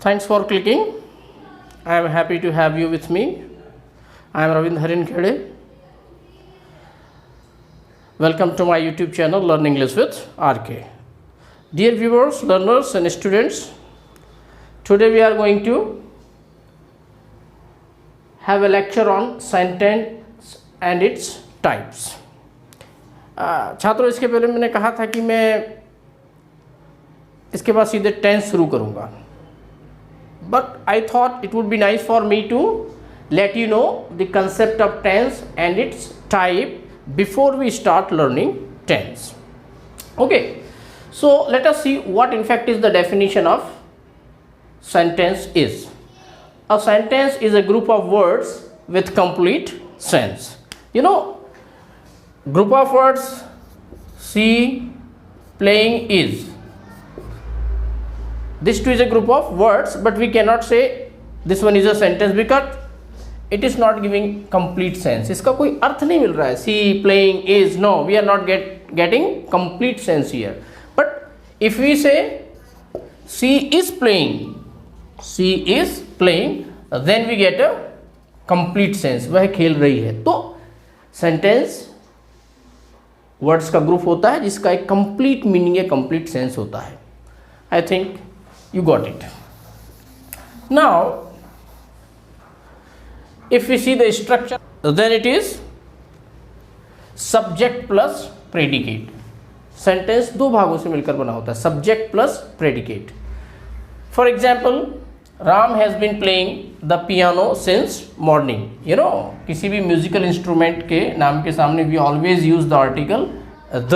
Thanks for clicking. I am happy to have you with me. I am Ravind Harin Khede. Welcome to my YouTube channel Learn English with RK. Dear viewers, learners and students, today we are going to have a lecture on sentence and its types. छात्रों, इसके पहले मैंने कहा था कि मैं इसके बाद सीधे टेंस शुरू करूंगा, but I thought it would be nice for me to let you know the concept of tense and its type before we start learning tense. Okay, so let us see what in fact is the definition of sentence is. A sentence is a group of words with complete sense. You know, group of words, see, playing, is. This too is a group of words, but we cannot say this one is a sentence because it is not giving complete sense. इसका कोई अर्थ नहीं मिल रहा है. See, playing, is, no, we are not getting complete sense here. But if we say she is playing, then we get a complete sense. वह खेल रही है. तो सेंटेंस वर्ड्स का ग्रुप होता है जिसका एक कंप्लीट मीनिंग या कंप्लीट सेंस होता है. I think you got it. Now if we see the structure, then it is subject plus predicate. Sentence दो भागों से मिलकर बना होता है, subject plus predicate. For example, Ram has been playing the piano since morning. You know, किसी भी musical instrument के नाम के सामने we always use the article the.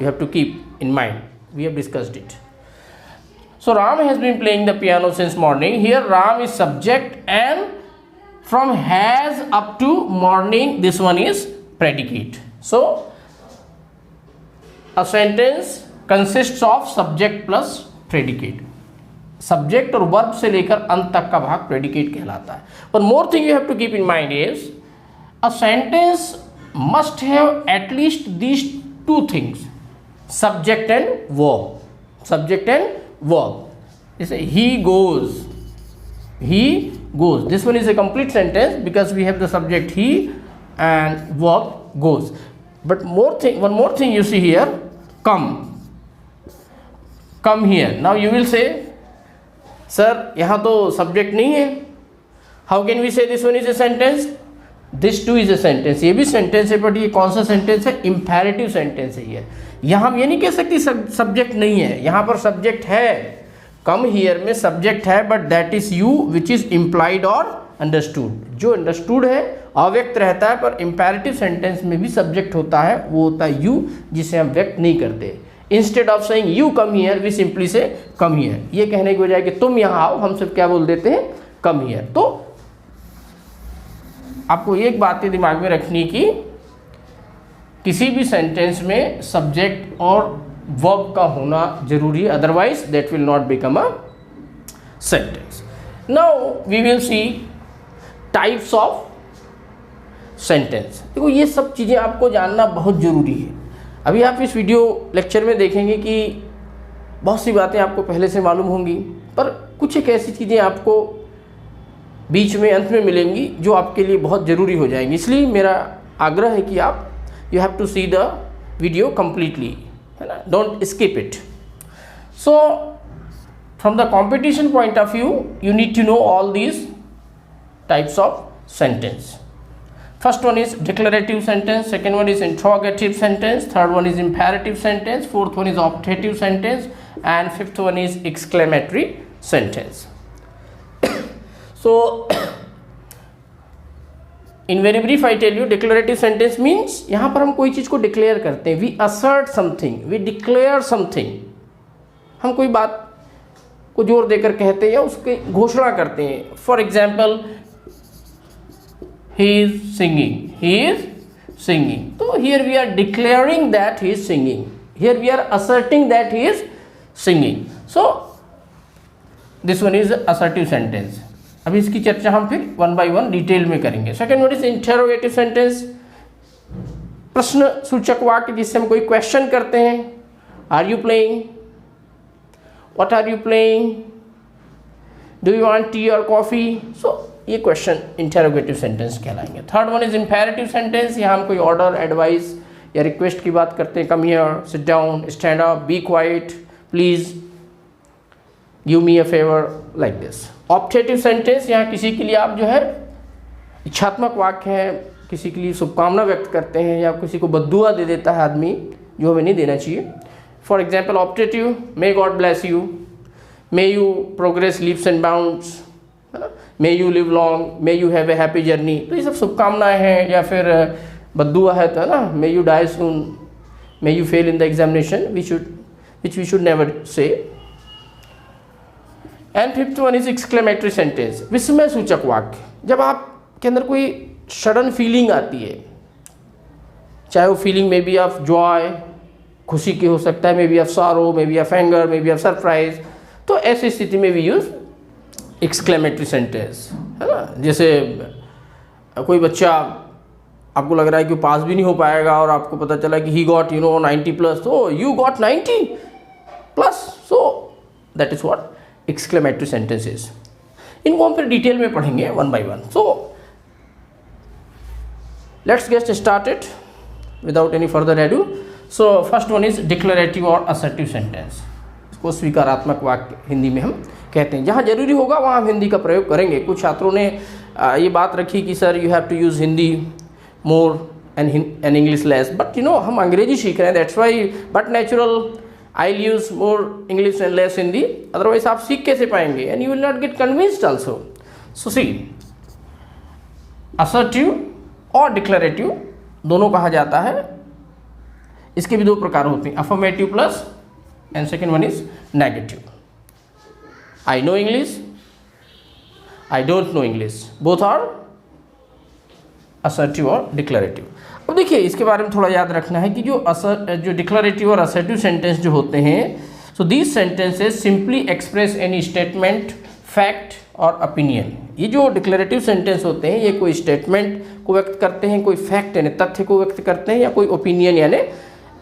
You have to keep in mind, we have discussed it. So Ram has been playing the piano since morning. Here Ram is subject and from has up to morning, this one is predicate. So a sentence consists of subject plus predicate. Subject और verb से लेकर अंत तक का भाग predicate कहलाता है. One more thing you have to keep in mind is a sentence must have at least these two things, subject and verb. Subject and verb. जैसे he goes, this one is a complete sentence because we have the subject he and verb goes. But one more thing you see here, come here. Now you will say, sir, यहाँ तो subject नहीं है. How can we say this one is a sentence? This too is a sentence. ये भी sentence है, but ये कौन सा sentence है? Imperative sentence है ये. यहाँ हम ये नहीं कह सकते subject नहीं है. यहाँ पर subject है. कम हियर में सब्जेक्ट है, but that is you which is implied और अंडरस्टूड. जो अंडरस्टूड है अव्यक्त रहता है, पर इम्पेरेटिव सेंटेंस में भी सब्जेक्ट होता है, वो होता है यू, जिसे हम व्यक्त नहीं करते. Instead of saying you come here, we simply say come here. ये कहने की बजाय कि तुम यहाँ आओ, हम सब क्या बोल देते हैं? Come here. तो आपको एक बात ही दिमाग में रखनी कि किसी भी सेंटेंस में सब्जेक्ट और वर्ब का होना जरूरी है, otherwise that will not become a sentence. Now we will see types of sentence. देखो, ये सब चीज़ें आपको जानना बहुत ज़रूरी है. अभी आप इस वीडियो लेक्चर में देखेंगे कि बहुत सी बातें आपको पहले से मालूम होंगी, पर कुछ एक ऐसी चीज़ें आपको बीच में अंत में मिलेंगी जो आपके लिए बहुत ज़रूरी हो जाएंगी. इसलिए मेरा आग्रह है कि आप you have to see the video completely, है ना, don't skip it. So from the competition point of view you need to know all these types of sentence. First one is declarative sentence, second one is interrogative sentence, third one is imperative sentence, fourth one is optative sentence, and fifth one is exclamatory sentence. So in very brief I tell you, declarative sentence means यहाँ पर हम कोई चीज़ को declare करते हैं. We assert something, we declare something. हम कोई बात को जोर देकर कहते हैं या उसकी घोषणा करते हैं. For example, he is singing. तो here we are declaring that he is singing. Here we are asserting that he is singing. So this one is assertive sentence. अभी इसकी चर्चा हम फिर वन बाय वन डिटेल में करेंगे. Second one is interrogative sentence, प्रश्न सूचक वाक्य जिससे हम कोई क्वेश्चन करते हैं. Are you playing, what are you playing, do you want tea और कॉफ़ी? सो ये क्वेश्चन इंटेरोगेटिव सेंटेंस कहलाएंगे। Third one is imperative sentence. यहाँ हम कोई ऑर्डर, एडवाइस या रिक्वेस्ट की बात करते हैं। Come here, sit down, stand up, be quiet, please, give me a favour, like this. Optative sentence, यहाँ किसी के लिए आप जो है इच्छात्मक वाक्य है, किसी के लिए शुभकामना व्यक्त करते हैं या किसी को बद्दुआ दे देता है आदमी, जो हमें नहीं देना चाहिए। For example optative, may God bless you, may you progress leaps and bounds, है ना, may you live long, may you have a happy journey. तो ये सब शुभकामनाएं हैं। या फिर बद्दुआ है तो है ना, may you die soon, may you fail in the examination, which we should never say. And fifth one is exclamatory sentence, विस्मय सूचक वाक्य। जब आपके अंदर कोई सडन फीलिंग आती है, चाहे वो फीलिंग में बी ऑफ जॉय, खुशी की हो सकता है, may be of sorrow, may be of anger, may be of surprise, तो ऐसी स्थिति में वी यूज एक्सक्लेमेटरी सेंटेंस, है ना। जैसे कोई बच्चा आपको लग रहा है कि पास भी नहीं हो पाएगा और आपको पता चला कि ही गॉट 90+, तो you got 90+, so that is what exclamatory sentences. इनको हम फिर डिटेल में पढ़ेंगे one by one. So let's get started without any further edu. So first one is declarative और असर्टिव सेंटेंस। इसको स्वीकारात्मक वाक्य हिंदी में हम कहते हैं। जहाँ जरूरी होगा वहाँ हम हिंदी का प्रयोग करेंगे। कुछ छात्रों ने ये बात रखी कि sir you have to use Hindi more and English less, but हम अंग्रेजी सीख रहे हैं, that's why but natural I use more English and less Hindi, otherwise आप सीख कैसे पाएंगे and you will not get convinced also. So see, assertive और डिक्लेरेटिव दोनों कहा जाता है। इसके भी दो प्रकार होते हैं, affirmative plus and second one is negative. I know English, I don't know English, both are assertive और डिक्लेरेटिव। अब देखिए इसके बारे में थोड़ा याद रखना है कि जो डिक्लेरेटिव और असर्टिव सेंटेंस जो होते हैं, so these sentences simply express any statement, fact और ओपिनियन। ये जो डिक्लेरेटिव सेंटेंस होते हैं ये कोई स्टेटमेंट को व्यक्त करते हैं, कोई फैक्ट यानी तथ्य को व्यक्त करते हैं, या कोई ओपिनियन यानी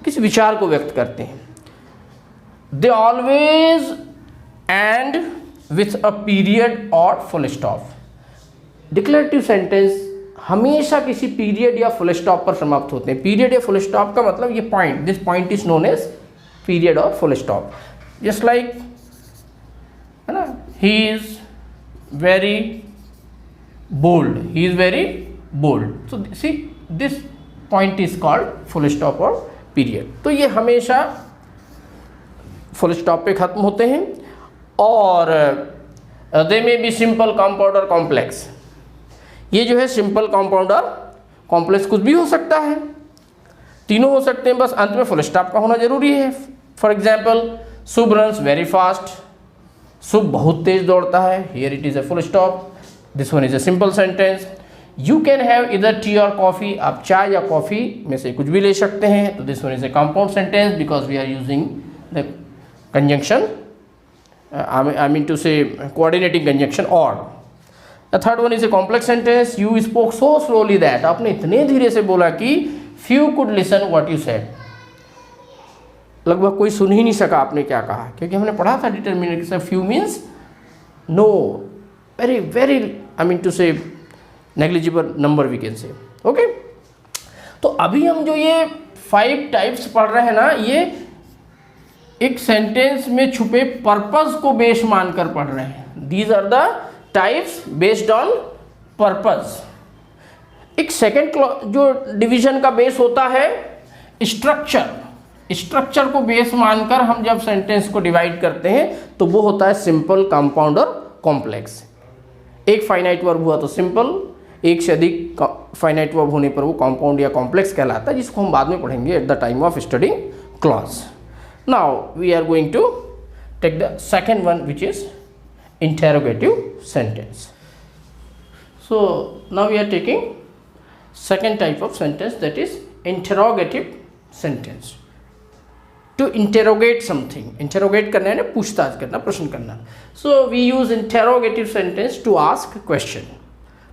किसी विचार को व्यक्त करते हैं। They always and with a period और फुल स्टॉप। डिक्लेरेटिव सेंटेंस हमेशा किसी पीरियड या फुल स्टॉप पर समाप्त होते हैं। पीरियड या फुल स्टॉप का मतलब ये point, this point is known as period और फुल स्टॉप। जस्ट लाइक, है ना, he is very bold, he is very bold, so see this point is called full stop और पीरियड। तो ये हमेशा फुल स्टॉप पे खत्म होते हैं। और दे में बी सिंपल, कंपाउंड और कॉम्प्लेक्स। ये जो है सिंपल, कंपाउंड और कॉम्प्लेक्स कुछ भी हो सकता है, तीनों हो सकते हैं, बस अंत में फुल स्टॉप का होना जरूरी है। For example, Shubh runs very fast, Shubh बहुत तेज दौड़ता है, here it is a full stop, this one is a simple sentence. You can have इधर टी और कॉफी, आप चाय या कॉफी में से कुछ भी ले सकते हैं, तो this one is a compound sentence because we are using the conjunction, I mean to say coordinating conjunction or. The third one is a complex sentence. You spoke so slowly that, आपने इतने धीरे से बोला कि few could listen what you said. लगभग कोई सुन ही नहीं सका आपने क्या कहा, क्योंकि हमने पढ़ा था डिटरमिनेटिव के साथ few means no, very very I mean to say negligible number we can say. Okay? तो अभी हम जो ये 5 टाइप्स पढ़ रहे हैं ना, ये एक सेंटेंस में छुपे पर्पस को बेस मानकर पढ़ रहे हैं। These are the types based on purpose. एक सेकेंड जो डिवीजन का बेस होता है स्ट्रक्चर, स्ट्रक्चर को बेस मानकर हम जब सेंटेंस को डिवाइड करते हैं तो वो होता है सिंपल, कंपाउंड और कॉम्प्लेक्स। एक फाइनाइट वर्ब हुआ तो सिंपल, एक से अधिक फाइनाइट वर्ब होने पर वो कंपाउंड या कॉम्प्लेक्स कहलाता है, जिसको हम बाद में पढ़ेंगे at the time of studying clause. Now we are going to take the second one, which is interrogative sentence. So now we are taking second type of sentence, that is interrogative sentence. To interrogate something, interrogate करना है ना, पूछताछ करना, प्रश्न करना। So we use interrogative sentence to ask question.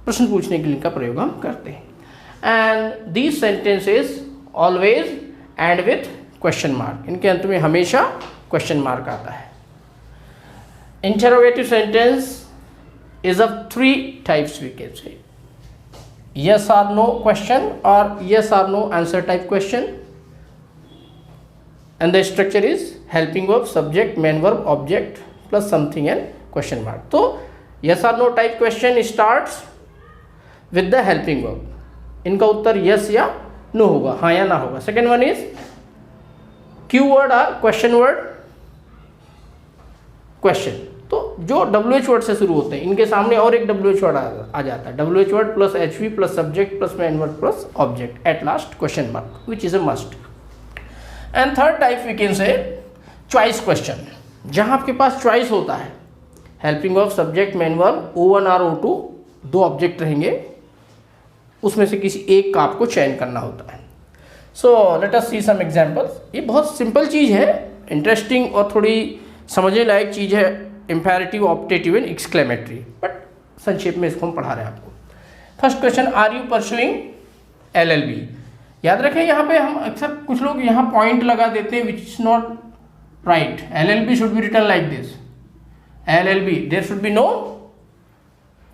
प्रश्न पूछने के लिए इनका प्रयोग हम करते हैं। And these sentences always end with question mark, इनके अंत में हमेशा क्वेश्चन मार्क आता है। Interrogative sentence is of three types we can say. Yes or no question or yes or no answer type question, and the structure is helping verb, subject, main verb, object plus something and question mark. तो yes or no type question starts with the helping verb. इनका उत्तर yes या no होगा, हाँ या ना होगा. Second one is Q word और question word. Question तो जो WH वर्ड से शुरू होते हैं, इनके सामने और एक WH वर्ड आ जाता है. WH word plus HV plus subject plus main word plus object at last question mark, which is a must. And third type we can say choice question, जहां आपके पास चॉइस होता है. Helping verb, subject, main verb, O1 और O2 दो object रहेंगे, उसमें से किसी एक का आपको चयन करना होता है. सो लेट अस सी सम एग्जांपल्स. ये बहुत सिंपल चीज़ है, इंटरेस्टिंग और थोड़ी समझने लायक चीज़ है. Imperative, optative and exclamatory, but संक्षेप में इसको हम पढ़ा रहे हैं आपको. First question, are you pursuing LLB. याद रखें यहाँ पे हम अक्सर कुछ लोग यहाँ पॉइंट लगा देते हैं, which is not right. LLB should be written like this. LLB, there should be no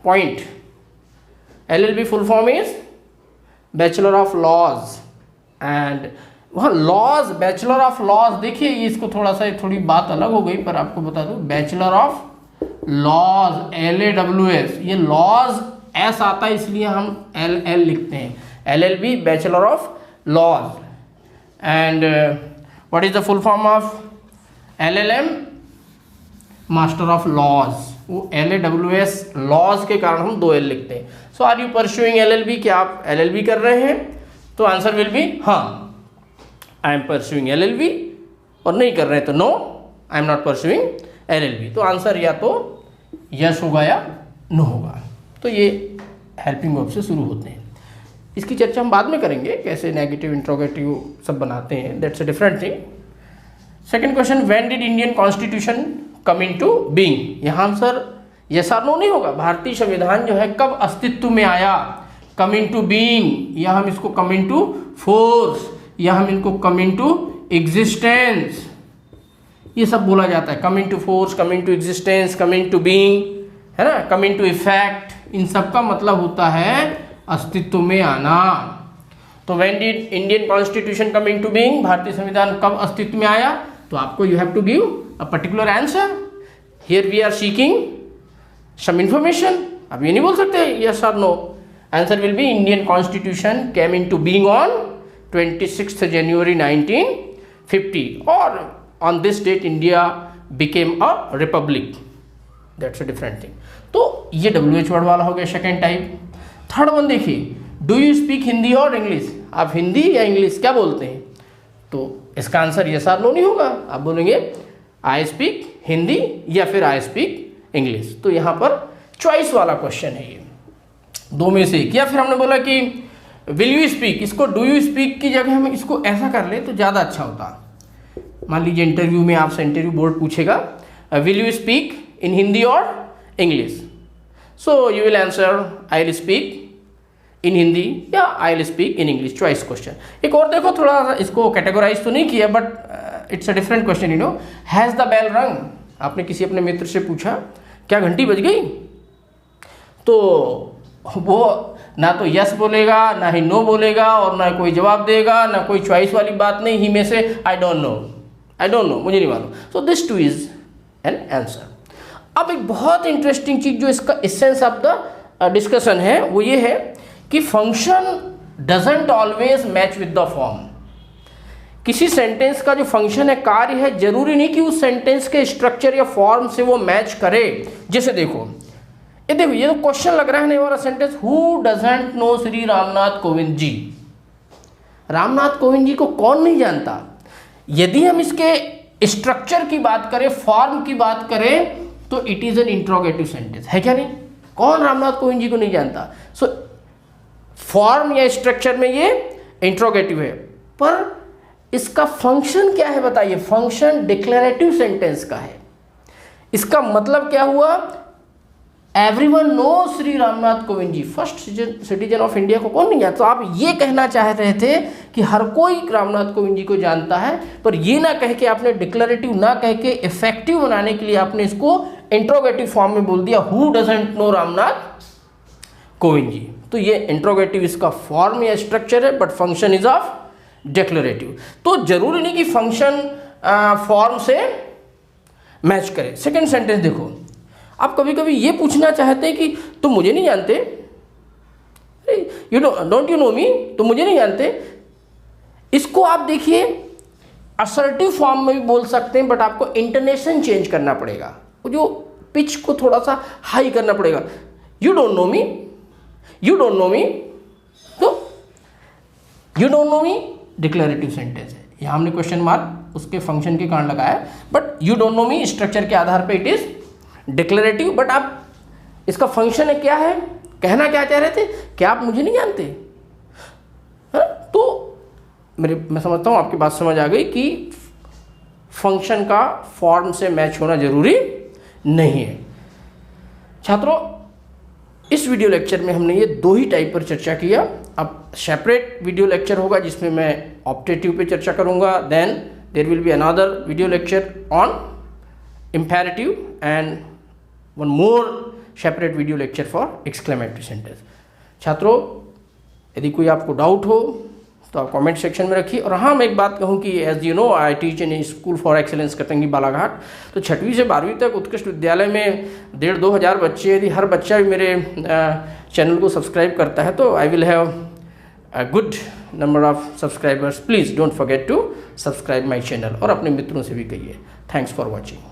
point. LLB full form is bachelor of laws. And वहाँ लॉज, बैचलर ऑफ लॉज, देखिए ये इसको थोड़ा सा थोड़ी बात अलग हो गई, पर आपको बता दूं बैचलर ऑफ लॉज LAWS. ये लॉज एस आता है इसलिए हम LL लिखते हैं. LLB bachelor of laws. And what is the full form of LLM? Master of laws. वो LAWS लॉज के कारण हम 2 L लिखते हैं. So are you pursuing LLB? क्या आप LLB कर रहे हैं? तो आंसर विल बी हाँ, आई एम परस्यूइंग LLB. और नहीं कर रहे हैं तो no, I am not pursuing LLB. तो आंसर या तो यस होगा या नो होगा. तो ये हेल्पिंग वर्ब से शुरू होते हैं. इसकी चर्चा हम बाद में करेंगे, कैसे नेगेटिव, इंट्रोगेटिव सब बनाते हैं, that's a different thing. Second question, when did Indian constitution come into being. यहाँ आंसर यस और नो नहीं होगा. भारतीय संविधान जो है कब अस्तित्व में आया? कम इनटू बीइंग, या हम इसको कम इनटू फोर्स, या हम इनको कम इनटू एग्जिस्टेंस, ये सब बोला जाता है. Come into force, come into existence, कम इनटू बीइंग, है ना, कम इनटू इफेक्ट, इन सब का मतलब होता है अस्तित्व में आना. तो when did Indian constitution come into being, भारतीय संविधान कब अस्तित्व में आया? तो आपको you have to give a particular answer. Here we are seeking some information. अब ये नहीं बोल सकते यस और no. Answer will be Indian constitution came into being on 26th January 1950, और on this date India became a republic. That's a different thing. तो ये WH word वाला हो गया सेकेंड टाइप. थर्ड वन देखिए, डू यू स्पीक हिंदी और English. आप हिंदी या इंग्लिश क्या बोलते हैं? तो इसका आंसर यस और नो नहीं होगा. आप बोलेंगे आई स्पीक हिंदी या फिर आई स्पीक इंग्लिश. तो यहाँ पर चॉइस वाला क्वेश्चन है ये, दो में से एक. या फिर हमने बोला कि विल यू स्पीक, इसको डू यू स्पीक की जगह हम इसको ऐसा कर ले तो ज़्यादा अच्छा होता. मान लीजिए इंटरव्यू में आपसे इंटरव्यू बोर्ड पूछेगा will you speak in Hindi और English. So you will answer I will speak in Hindi या I will speak in English. Choice question. एक और देखो, थोड़ा इसको कैटेगराइज तो नहीं किया, but it's a different question. You know, has the bell rung. आपने किसी अपने मित्र से पूछा क्या घंटी बज गई, तो वो ना तो यस बोलेगा, ना ही नो बोलेगा, और ना कोई जवाब देगा, ना कोई चॉइस वाली बात नहीं. ही में से आई डोंट नो, मुझे नहीं मालूम. So this two is an answer. अब एक बहुत इंटरेस्टिंग चीज जो इसका एसेंस ऑफ द डिस्कशन है वो ये है कि function doesn't always match with the form. किसी सेंटेंस का जो फंक्शन है, कार्य है, जरूरी नहीं कि उस सेंटेंस के स्ट्रक्चर या फॉर्म से वो मैच करे. जैसे देखो, ये देखो, ये तो क्वेश्चन लग रहा है नहीं, हमारा sentence, who doesn't know Shri Ramnath Kovind ji. Ramnath Kovind ji को कौन नहीं जानता? यदि हम इसके स्ट्रक्चर की बात करें, फॉर्म की बात करें, तो it is an interrogative sentence, है क्या नहीं? कौन रामनाथ कोविंद जी को नहीं जानता? सो फॉर्म या स्ट्रक्चर में ये इंट्रोगेटिव है, पर इसका फंक्शन क्या है बताइए? फंक्शन डिक्लेरेटिव सेंटेंस का है. इसका मतलब क्या हुआ? Everyone know Shri Ramnath Kovind ji, first citizen of India को कौन नहीं जानता। तो आप ये कहना चाह रहे थे कि हर कोई रामनाथ कोविंद जी को जानता है, पर ये ना कह के आपने डिक्लेरेटिव ना कह के इफेक्टिव बनाने के लिए आपने इसको इंट्रोगेटिव फॉर्म में बोल दिया, who doesn't know Ramnath Kovind ji. तो ये इंट्रोगेटिव इसका फॉर्म या स्ट्रक्चर है, but function is of declarative. तो जरूरी नहीं कि फंक्शन फॉर्म से मैच करे। सेकेंड सेंटेंस देखो, आप कभी कभी ये पूछना चाहते हैं कि तुम मुझे नहीं जानते, यू डोंट यू नो मी, तुम मुझे नहीं जानते। इसको आप देखिए असर्टिव फॉर्म में भी बोल सकते हैं, बट आपको इंटोनेशन चेंज करना पड़ेगा, जो पिच को थोड़ा सा हाई करना पड़ेगा। You don't know me, you don't know me, तो you don't know me declarative sentence है, यहाँ हमने क्वेश्चन मार्क उसके फंक्शन के कारण लगाया, but you don't know me structure के आधार पे इट इज डिक्लेरेटिव। बट आप इसका फंक्शन है क्या है, कहना क्या चाह रहे थे, क्या आप मुझे नहीं जानते। तो मैं समझता हूँ आपकी बात समझ आ गई कि फंक्शन का फॉर्म से मैच होना जरूरी नहीं है। छात्रों, इस वीडियो लेक्चर में हमने ये दो ही टाइप पर चर्चा किया। अब सेपरेट वीडियो लेक्चर होगा जिसमें मैं ऑप्टेटिव पे चर्चा करूंगा, then there will be another video lecture on imperative and one more separate video lecture for exclamatory sentence। छात्रों, यदि कोई आपको डाउट हो तो आप कमेंट सेक्शन में रखिए। और हाँ, मैं एक बात कहूँ कि as you know I teach in school for excellence Katangi Balaghat. तो 6वीं से 12वीं तक उत्कृष्ट विद्यालय में 1,500-2 हज़ार बच्चे, यदि हर बच्चा भी मेरे चैनल को सब्सक्राइब करता है तो I will have a good number of subscribers. Please don't forget to subscribe my channel और अपने मित्रों से भी कहिए। Thanks for watching.